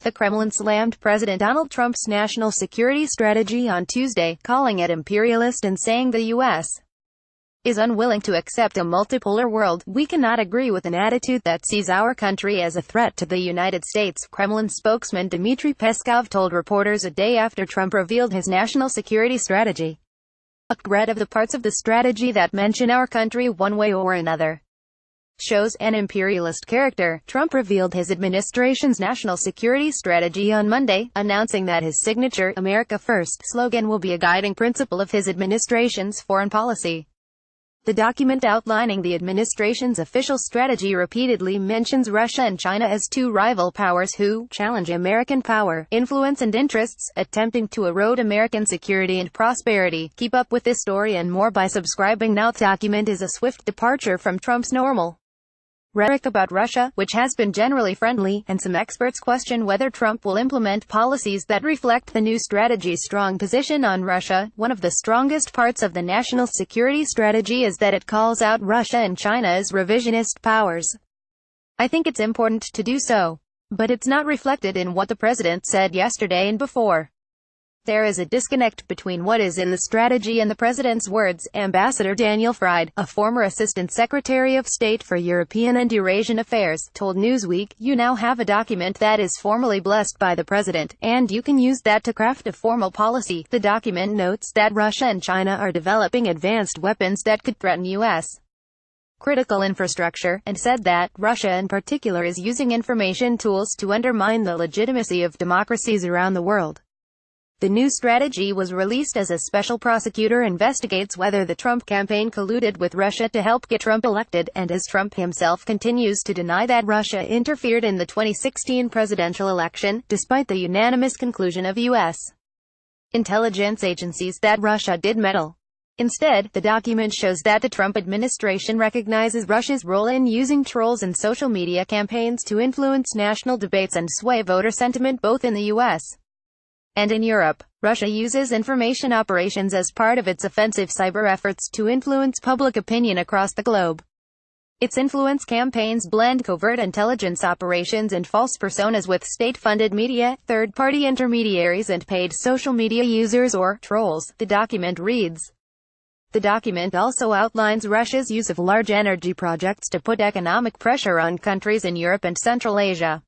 The Kremlin slammed President Donald Trump's national security strategy on Tuesday, calling it imperialist and saying the U.S. is unwilling to accept a multipolar world. "We cannot agree with an attitude that sees our country as a threat to the United States," Kremlin spokesman Dmitry Peskov told reporters a day after Trump revealed his national security strategy. "A read of the parts of the strategy that mention our country one way or another shows an imperialist character." Trump revealed his administration's national security strategy on Monday, announcing that his signature "America First" slogan will be a guiding principle of his administration's foreign policy. The document outlining the administration's official strategy repeatedly mentions Russia and China as two rival powers who challenge American power, influence and interests, attempting to erode American security and prosperity. Keep up with this story and more by subscribing now. The document is a swift departure from Trump's normal rhetoric about Russia, which has been generally friendly, and some experts question whether Trump will implement policies that reflect the new strategy's strong position on Russia. One of the strongest parts of the national security strategy is that it calls out Russia and China as revisionist powers. "I think it's important to do so. But it's not reflected in what the president said yesterday and before. There is a disconnect between what is in the strategy and the president's words," Ambassador Daniel Fried, a former Assistant Secretary of State for European and Eurasian Affairs, told Newsweek. "You now have a document that is formally blessed by the president, and you can use that to craft a formal policy." The document notes that Russia and China are developing advanced weapons that could threaten U.S. critical infrastructure, and said that Russia in particular is using information tools to undermine the legitimacy of democracies around the world. The new strategy was released as a special prosecutor investigates whether the Trump campaign colluded with Russia to help get Trump elected, and as Trump himself continues to deny that Russia interfered in the 2016 presidential election, despite the unanimous conclusion of U.S. intelligence agencies that Russia did meddle. Instead, the document shows that the Trump administration recognizes Russia's role in using trolls and social media campaigns to influence national debates and sway voter sentiment both in the U.S. and in Europe. Russia uses information operations as part of its offensive cyber efforts to influence public opinion across the globe. Its influence campaigns blend covert intelligence operations and false personas with state-funded media, third-party intermediaries and paid social media users or trolls, the document reads. The document also outlines Russia's use of large energy projects to put economic pressure on countries in Europe and Central Asia.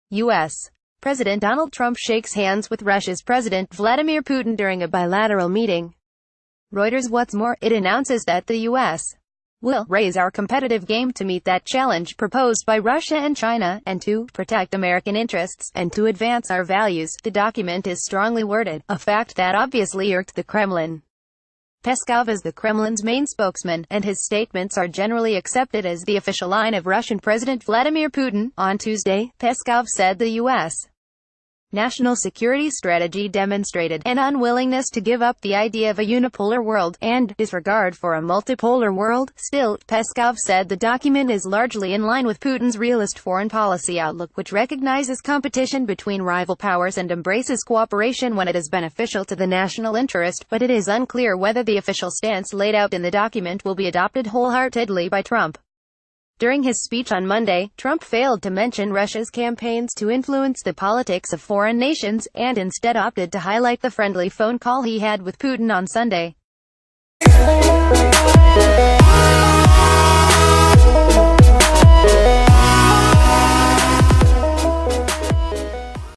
U.S. President Donald Trump shakes hands with Russia's President Vladimir Putin during a bilateral meeting. Reuters. What's more, it announces that the U.S. will raise our competitive game to meet that challenge proposed by Russia and China, and to protect American interests, and to advance our values. The document is strongly worded, a fact that obviously irked the Kremlin. Peskov is the Kremlin's main spokesman, and his statements are generally accepted as the official line of Russian President Vladimir Putin. On Tuesday, Peskov said the U.S. national security strategy demonstrated an unwillingness to give up the idea of a unipolar world, and disregard for a multipolar world. Still, Peskov said the document is largely in line with Putin's realist foreign policy outlook, which recognizes competition between rival powers and embraces cooperation when it is beneficial to the national interest, but it is unclear whether the official stance laid out in the document will be adopted wholeheartedly by Trump. During his speech on Monday, Trump failed to mention Russia's campaigns to influence the politics of foreign nations, and instead opted to highlight the friendly phone call he had with Putin on Sunday.